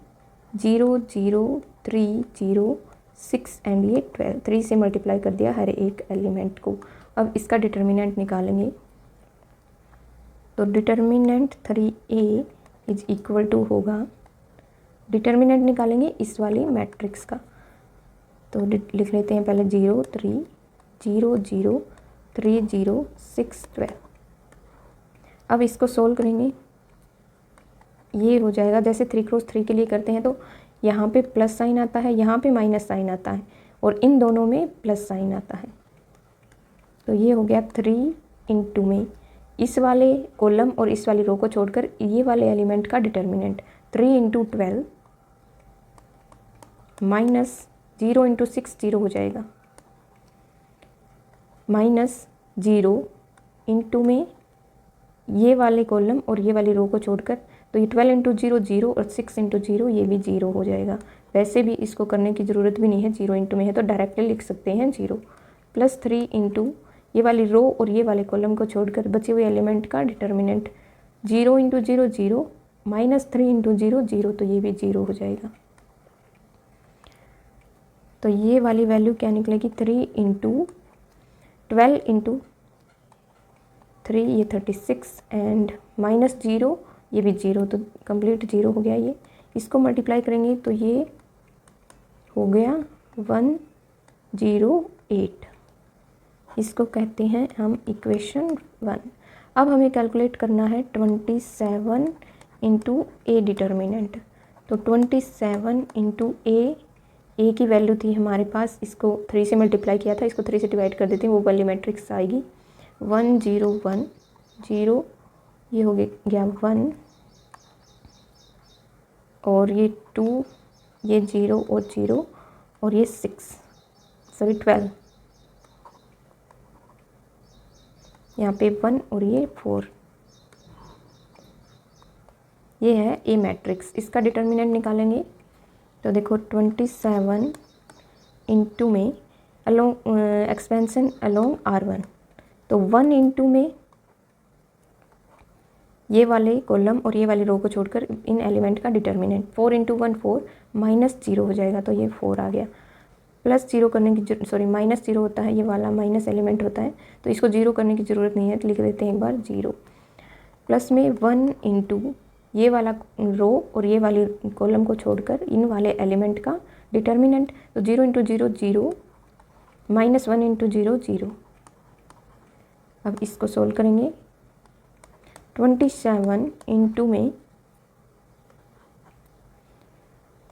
Speaker 1: 0 0 3 0 6 एंड ये 12। 3 से मल्टीप्लाई कर दिया हर एक एलिमेंट को। अब इसका डिटर्मिनेंट निकालेंगे, तो determinant 3a is equal to होगा, डिटर्मिनेंट निकालेंगे इस वाली मैट्रिक्स का, तो लिख लेते हैं पहले 0 3 0 0 3 0 6 12। अब इसको सोल्व करेंगे, ये हो जाएगा जैसे 3x3 के लिए करते हैं, तो यहाँ पे प्लस साइन आता है, यहाँ पे माइनस साइन आता है, और इन दोनों में प्लस साइन आता है। तो ये हो गया 3 इंटू में इस वाले कॉलम और इस वाली रो को छोड़कर ये वाले एलिमेंट का डिटर्मिनेंट 3 इंटू 12 माइनस 0 इंटू 6 0 हो जाएगा, माइनस 0 इंटू में ये वाले कॉलम और ये वाली रो को छोड़कर, तो ये 12 इंटू 0 0 और 6 इंटू 0 ये भी 0 हो जाएगा। वैसे भी इसको करने की ज़रूरत भी नहीं है, 0 इंटू में है तो डायरेक्टली लिख सकते हैं 0, प्लस 3 इंटू ये वाली रो और ये वाले कॉलम को छोड़कर बचे हुए एलिमेंट का डिटर्मिनेंट 0 इंटू 0 0 माइनस 3 इंटू 0 0, तो ये भी 0 हो जाएगा। तो ये वाली वैल्यू क्या निकलेगी, 3 इंटू 12 इंटू 3 ये 36 एंड माइनस 0 ये भी 0, तो कंप्लीट 0 हो गया। ये इसको मल्टीप्लाई करेंगे तो ये हो गया 108। इसको कहते हैं हम इक्वेशन 1। अब हमें कैलकुलेट करना है 27 इंटू ए डिटर्मिनेंट। तो 27 इंटू ए की वैल्यू थी हमारे पास, इसको 3 से मल्टीप्लाई किया था, इसको 3 से डिवाइड कर देते हैं, वो वाली मैट्रिक्स आएगी 1 0 1 0, ये हो गया 1 और ये 2, ये 0 और 0 और ये 12, यहाँ पे 1 और ये 4। ये है ए मैट्रिक्स। इसका डिटर्मिनेंट निकालेंगे तो देखो 27 इंटू में अलोंग एक्सपेंशन अलोंग R1, तो 1 इंटू में ये वाले कॉलम और ये वाली रो को छोड़कर इन एलिमेंट का डिटर्मिनेंट 4 इंटू 1 4 माइनस 0 हो जाएगा, तो ये 4 आ गया। प्लस 0 करने की सॉरी माइनस 0 होता है, ये वाला माइनस एलिमेंट होता है, तो इसको 0 करने की ज़रूरत नहीं है, तो लिख देते हैं एक बार 0। प्लस में 1 इंटू ये वाला रो और ये वाली कॉलम को छोड़कर इन वाले एलिमेंट का डिटर्मिनेंट, तो 0 इंटू 0 0 माइनस 1 इंटू 0 0। अब इसको सोल्व करेंगे, 27 इंटू में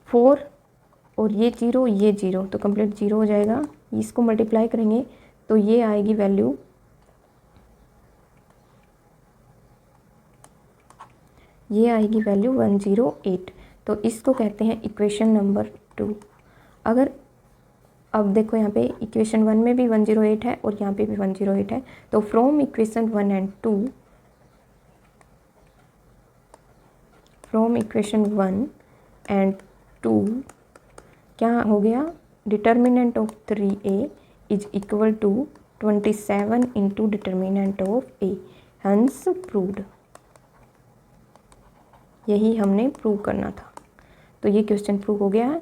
Speaker 1: 4 और ये 0 तो कंप्लीट 0 हो जाएगा। इसको मल्टीप्लाई करेंगे तो ये आएगी वैल्यू, ये आएगी वैल्यू 108। तो इसको कहते हैं इक्वेशन नंबर 2। अगर अब देखो यहाँ पे इक्वेशन 1 में भी 108 है और यहाँ पे भी 108 है, तो from equation 1 and 2, from equation 1 and 2 क्या हो गया, determinant of 3a is equal to 27 into determinant of a, hence proved. यही हमने प्रूव करना था, तो ये क्वेश्चन प्रूव हो गया है।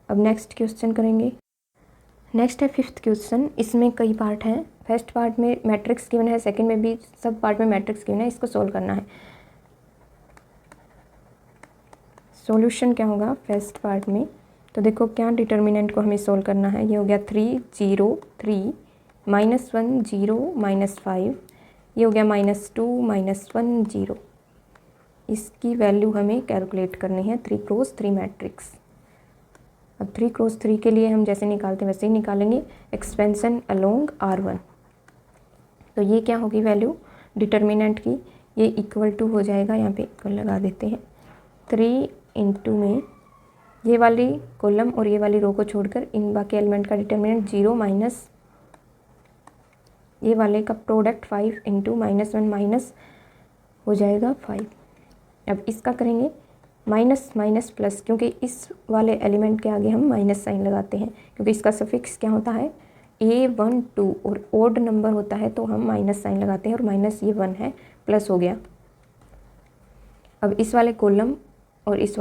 Speaker 1: अब नेक्स्ट क्वेश्चन करेंगे। नेक्स्ट है फिफ्थ क्वेश्चन। इसमें कई पार्ट हैं। फर्स्ट पार्ट में मैट्रिक्स गिवन है, सेकंड में भी सब पार्ट में मैट्रिक्स गिवन है, इसको सोल्व करना है। सॉल्यूशन क्या होगा फर्स्ट पार्ट में, तो देखो क्या डिटर्मिनेंट को हमें सोल्व करना है। ये हो गया 3 0 3 -1 0 -5, ये हो गया -2 -1 0। इसकी वैल्यू हमें कैलकुलेट करनी है 3 क्रॉस 3 मैट्रिक्स। अब 3 क्रॉस 3 के लिए हम जैसे निकालते हैं वैसे ही निकालेंगे, एक्सपेंशन अलोंग R1। तो ये क्या होगी वैल्यू डिटर्मिनेंट की, ये इक्वल टू हो जाएगा, यहाँ पे इक्वल लगा देते हैं, 3 इंटू में ये वाली कॉलम और ये वाली रो को छोड़कर इन बाकी एलिमेंट का डिटर्मिनेंट 0 माइनस ये वाले का प्रोडक्ट 5 इंटू -1 माइनस हो जाएगा 5। अब इसका करेंगे माइनस माइनस प्लस, क्योंकि इस वाले एलिमेंट के आगे हम माइनस साइन लगाते हैं, क्योंकि इसका सफिक्स क्या होता है A1 2 और ओड नंबर होता है तो हम माइनस साइन लगाते हैं, और माइनस ये 1 है, प्लस हो गया। अब इस वाले कॉलम और इस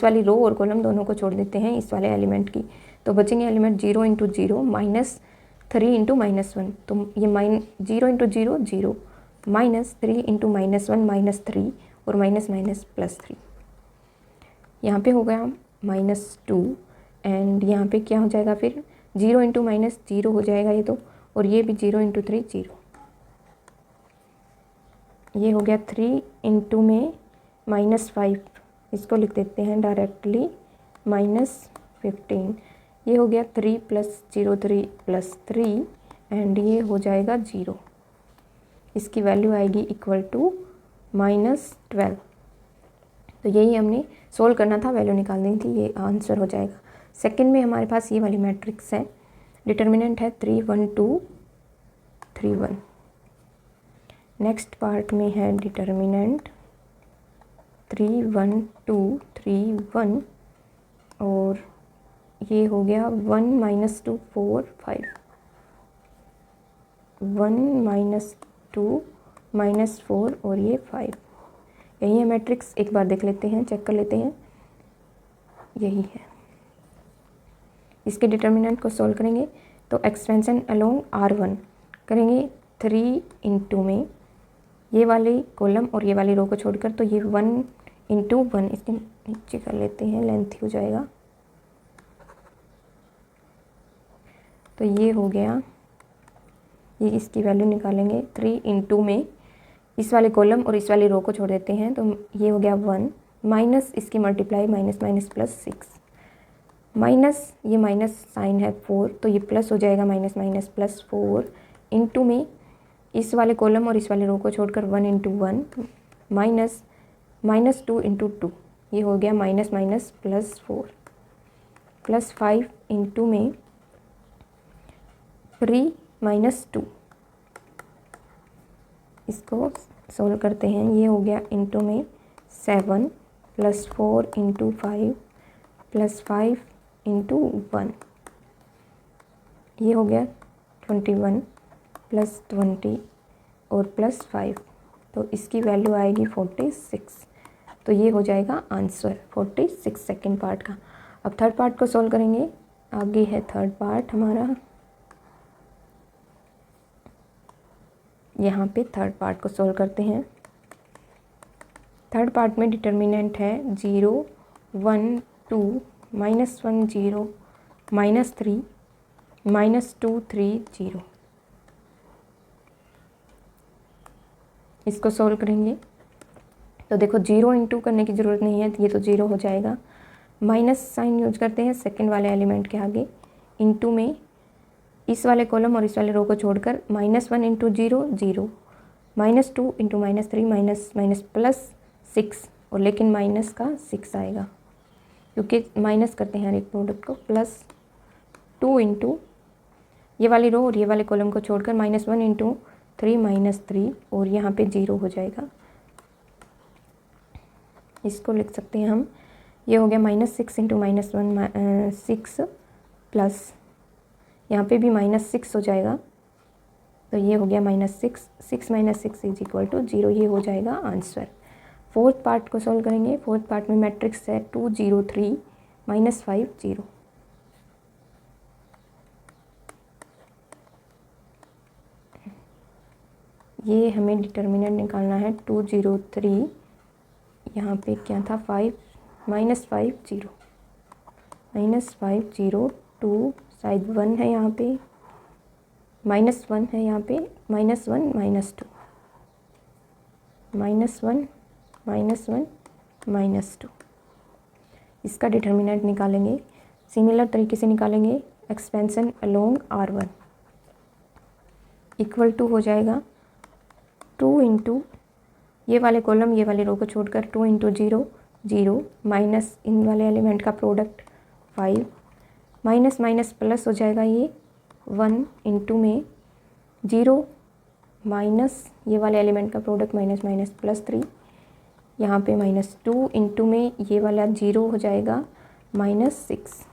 Speaker 1: वाली रो और कॉलम दोनों को छोड़ देते हैं इस वाले एलिमेंट की, तो बचेंगे एलिमेंट 0 इंटू 0 -3 इंटू -1। तो ये 0 इंटू 0 0 -3 इंटू -1 -3 और माइनस माइनस +3। यहाँ पे हो गया -2 एंड यहाँ पे क्या हो जाएगा फिर 0 इंटू -0 हो जाएगा ये तो, और ये भी 0 इंटू 3 0। ये हो गया 3 इंटू में -5, इसको लिख देते हैं डायरेक्टली -15। ये हो गया 3 + 0 3 + 3 एंड ये हो जाएगा 0। इसकी वैल्यू आएगी इक्वल टू -12। तो यही हमने सोल्व करना था, वैल्यू निकालनी थी, ये आंसर हो जाएगा। सेकंड में हमारे पास ये वाली मैट्रिक्स है, डिटर्मिनेंट है 3 1 2 3 1। नेक्स्ट पार्ट में है डिटर्मिनेंट 3 1 2 3 1 और ये हो गया 1 - 2 4 5 1 - 2 -4 और ये 5। यही है मैट्रिक्स, एक बार देख लेते हैं, चेक कर लेते हैं, यही है। इसके डिटर्मिनेंट को सॉल्व करेंगे तो एक्सपेंशन अलोंग R1 करेंगे 3 इंटू में ये वाली कॉलम और ये वाली रो को छोड़कर, तो ये 1 इंटू 1 इसके नीचे कर लेते हैं, लेंथ हो जाएगा। तो ये हो गया, ये इसकी वैल्यू निकालेंगे 3 इंटू में इस वाले कॉलम और इस वाली रो को छोड़ देते हैं, तो ये हो गया 1 माइनस इसकी मल्टीप्लाई माइनस माइनस +6 माइनस ये माइनस साइन है 4, तो ये प्लस हो जाएगा -4 इंटू में इस वाले कॉलम और इस वाले रो को छोड़कर 1 इंटू 1 माइनस -2 इंटू 2, ये हो गया -+4 +5 इंटू में 3 -2। इसको सोल्व करते हैं, ये हो गया इंटू में 7 +4 इंटू 5 +5 इंटू 1, ये हो गया 21 +20 और +5, तो इसकी वैल्यू आएगी 46। तो ये हो जाएगा आंसर 46 सेकेंड पार्ट का। अब थर्ड पार्ट को सोल्व करेंगे, आगे है थर्ड पार्ट हमारा। यहाँ पे थर्ड पार्ट को सोल्व करते हैं। थर्ड पार्ट में डिटर्मिनेंट है 0 1 2 -1 0 -3 -2 3 0। इसको सोल्व करेंगे तो देखो 0 इंटू करने की ज़रूरत नहीं है, ये तो 0 हो जाएगा। माइनस साइन यूज करते हैं सेकंड वाले एलिमेंट के आगे, इंटू में इस वाले कॉलम और इस वाले रो को छोड़कर -1 इंटू 0 0 -2 इंटू -3 माइनस +6 और लेकिन माइनस का 6 आएगा क्योंकि माइनस करते हैं हर एक प्रोडक्ट को, +2 इंटू ये वाली रो और ये वाले कॉलम को छोड़कर -1 इंटू 3 -3 और यहाँ पे 0 हो जाएगा। इसको लिख सकते हैं हम, ये हो गया -6 इंटू -1 6 प्लस यहाँ पे भी -6 हो जाएगा, तो ये हो गया -6 6 - 6 = 0, ये हो जाएगा आंसर। फोर्थ पार्ट को सॉल्व करेंगे। फोर्थ पार्ट में मैट्रिक्स है 2 0 3 -5 0। ये हमें डिटर्मिनेंट निकालना है 203, यहाँ पे क्या था 5 -5 -5 2 शायद 1 है यहाँ पे, -1 है यहाँ पे, -1 -2 -1 -1 -2। इसका डिटर्मिनेंट निकालेंगे, सिमिलर तरीके से निकालेंगे। Expansion along R1 equal to हो जाएगा 2 इंटू ये वाले कॉलम ये वाले रो को छोड़कर 2 इंटू 0 0 माइनस इन वाले एलिमेंट का प्रोडक्ट 5 माइनस माइनस प्लस हो जाएगा, ये 1 इंटू में 0 माइनस ये वाले एलिमेंट का प्रोडक्ट माइनस माइनस प्लस 3, यहाँ पे -2 इंटू में ये वाला 0 हो जाएगा -6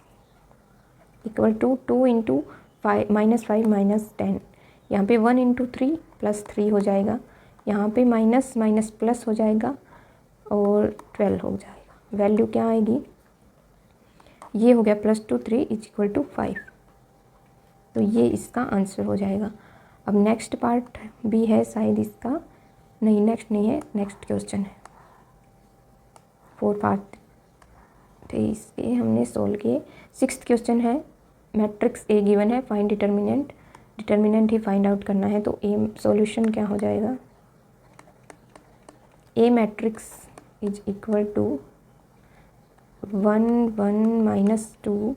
Speaker 1: इक्वल टू 2 इंटू -5 -10, यहाँ पे 1 इंटू 3 +3 हो जाएगा, यहाँ पे माइनस माइनस प्लस हो जाएगा और 12 हो जाएगा। वैल्यू क्या आएगी, ये हो गया +2 3 = 5। तो ये इसका आंसर हो जाएगा। अब नेक्स्ट पार्ट भी है शायद इसका, नहीं नेक्स्ट नहीं है, नेक्स्ट क्वेश्चन है। 4 पार्ट थे इसके, हमने सोल्व किए। 6th क्वेश्चन है, मैट्रिक्स ए गिवन है, फाइंड डिटर्मिनेंट, डिटर्मिनेंट ही फाइंड आउट करना है। तो ए सॉल्यूशन क्या हो जाएगा, ए मैट्रिक्स इज इक्वल टू 1 1 -2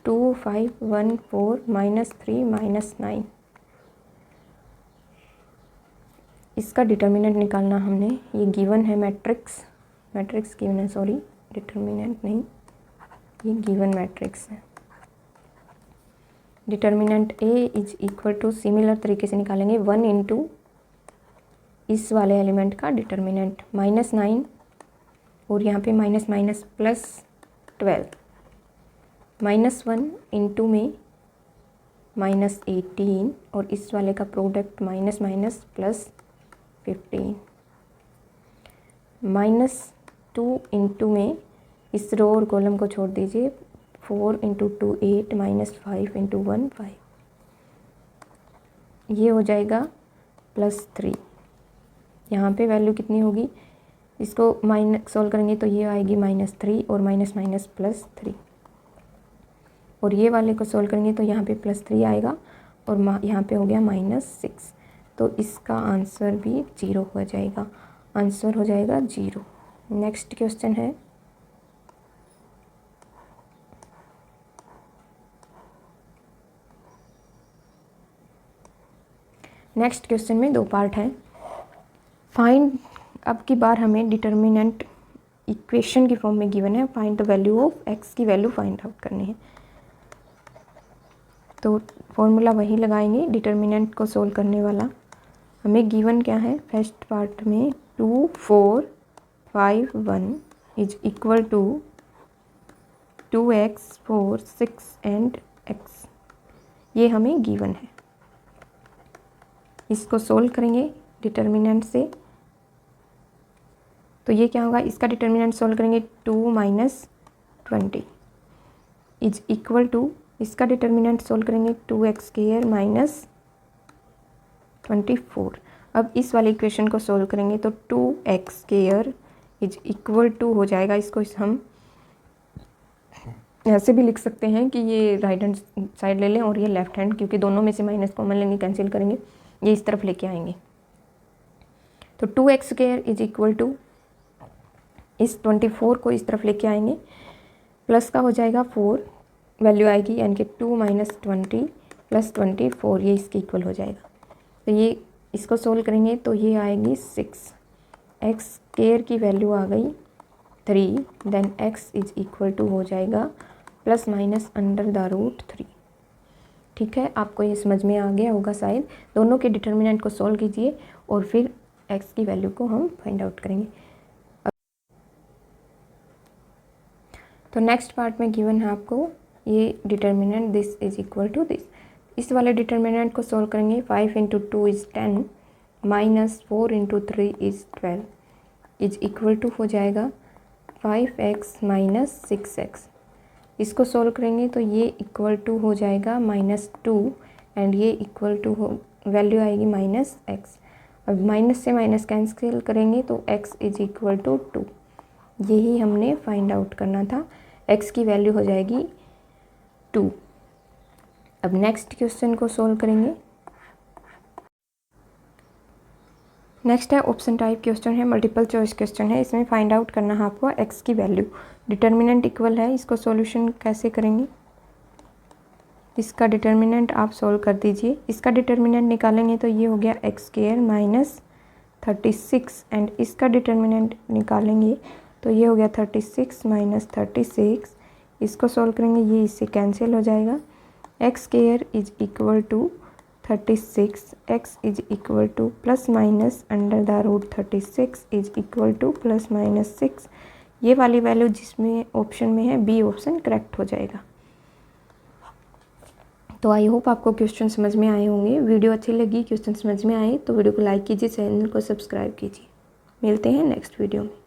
Speaker 1: 2 5 1 4 -3 -9। इसका डिटर्मिनेंट निकालना हमने, ये गिवन है मैट्रिक्स, मैट्रिक्स गिवन है, सॉरी डिटर्मिनेंट नहीं, ये गिवन मैट्रिक्स है। Determinant A is equal to similar तरीके से निकालेंगे 1 इंटू इस वाले एलिमेंट का डिटर्मिनेंट -9 और यहाँ पे माइनस माइनस +12, -1 इंटू में -18 और इस वाले का प्रोडक्ट माइनस माइनस +15, -2 इंटू में इस रो और कॉलम को छोड़ दीजिए, 4 इंटू 2 8 -5 इंटू 1 5, ये हो जाएगा +3। यहाँ पे वैल्यू कितनी होगी, इसको माइनस सॉल्व करेंगे तो ये आएगी -3 और माइनस माइनस +3, और ये वाले को सॉल्व करेंगे तो यहाँ पे +3 आएगा और यहाँ पे हो गया -6। तो इसका आंसर भी 0 हो जाएगा, आंसर हो जाएगा 0। नेक्स्ट क्वेश्चन है, नेक्स्ट क्वेश्चन में 2 पार्ट है। फाइंड, अब की बार हमें डिटर्मिनेंट इक्वेशन की फॉर्म में गिवन है, find the value of x की वैल्यू फाइंड आउट करनी है। तो फॉर्मूला वही लगाएंगे डिटर्मिनेंट को सोल्व करने वाला। हमें गिवन क्या है, फर्स्ट पार्ट में 2 4 5 1 is equal to 2x 4 6 and x, ये हमें गिवन है। इसको सोल्व करेंगे डिटर्मिनेंट से, तो ये क्या होगा, इसका डिटर्मिनेंट सोल्व करेंगे 2 - 20 इज इक्वल टू, इसका डिटर्मिनेंट सोल्व करेंगे 2x² -24। अब इस वाले इक्वेशन को सोल्व करेंगे तो 2x² इज इक्वल टू हो जाएगा, इसको हम ऐसे भी लिख सकते हैं कि ये राइट हैंड साइड ले लें और ये लेफ्ट हैंड, क्योंकि दोनों में से माइनस कॉमन लेंगे, कैंसिल करेंगे, ये इस तरफ लेके आएंगे। तो 2x² इज इक्वल टू, इस 24 को इस तरफ लेके आएंगे, प्लस का हो जाएगा 4, वैल्यू आएगी यानी कि 2 - 20 + 24, ये इसके इक्वल हो जाएगा। तो ये इसको सोल्व करेंगे तो ये आएगी 6, x² की वैल्यू आ गई 3, then x is equal to हो जाएगा ±√3। ठीक है, आपको ये समझ में आ गया होगा शायद। दोनों के डिटर्मिनेंट को सोल्व कीजिए और फिर x की वैल्यू को हम फाइंड आउट करेंगे। तो नेक्स्ट पार्ट में गिवन है आपको ये determinant, this is equal to this. इस वाले डिटर्मिनेंट को सोल्व करेंगे, 5 × 2 = 10 -4 × 3 = 12 इज इक्वल टू हो जाएगा 5x - 6x। इसको सोल्व करेंगे तो ये इक्वल टू हो जाएगा -2 एंड ये इक्वल टू हो, वैल्यू आएगी -x। अब माइनस से माइनस कैंसिल करेंगे तो x इज इक्वल टू 2। यही हमने फाइंड आउट करना था। x की वैल्यू हो जाएगी 2। अब नेक्स्ट क्वेश्चन को सोल्व करेंगे। नेक्स्ट है ऑप्शन टाइप क्वेश्चन है, मल्टीपल चॉइस क्वेश्चन है। इसमें फाइंड आउट करना है आपको x की वैल्यू। डिटर्मिनेंट इक्वल है, इसको सॉल्यूशन कैसे करेंगे, इसका डिटर्मिनेंट आप सोल्व कर दीजिए। इसका डिटर्मिनेंट निकालेंगे तो ये हो गया एक्स स्क्वायर माइनस 36 एंड इसका डिटर्मिनेंट निकालेंगे तो ये हो गया 36 माइनस 36। इसको सोल्व करेंगे, ये इससे कैंसिल हो जाएगा। X square is equal to 36, x is equal to plus minus under the root 36 is equal to plus minus 6। ये वाली वैल्यू जिसमें ऑप्शन में है बी ऑप्शन करेक्ट हो जाएगा। तो आई होप आपको क्वेश्चन समझ में आए होंगे। वीडियो अच्छी लगी, क्वेश्चन समझ में आए तो वीडियो को लाइक कीजिए, चैनल को सब्सक्राइब कीजिए। मिलते हैं नेक्स्ट वीडियो में।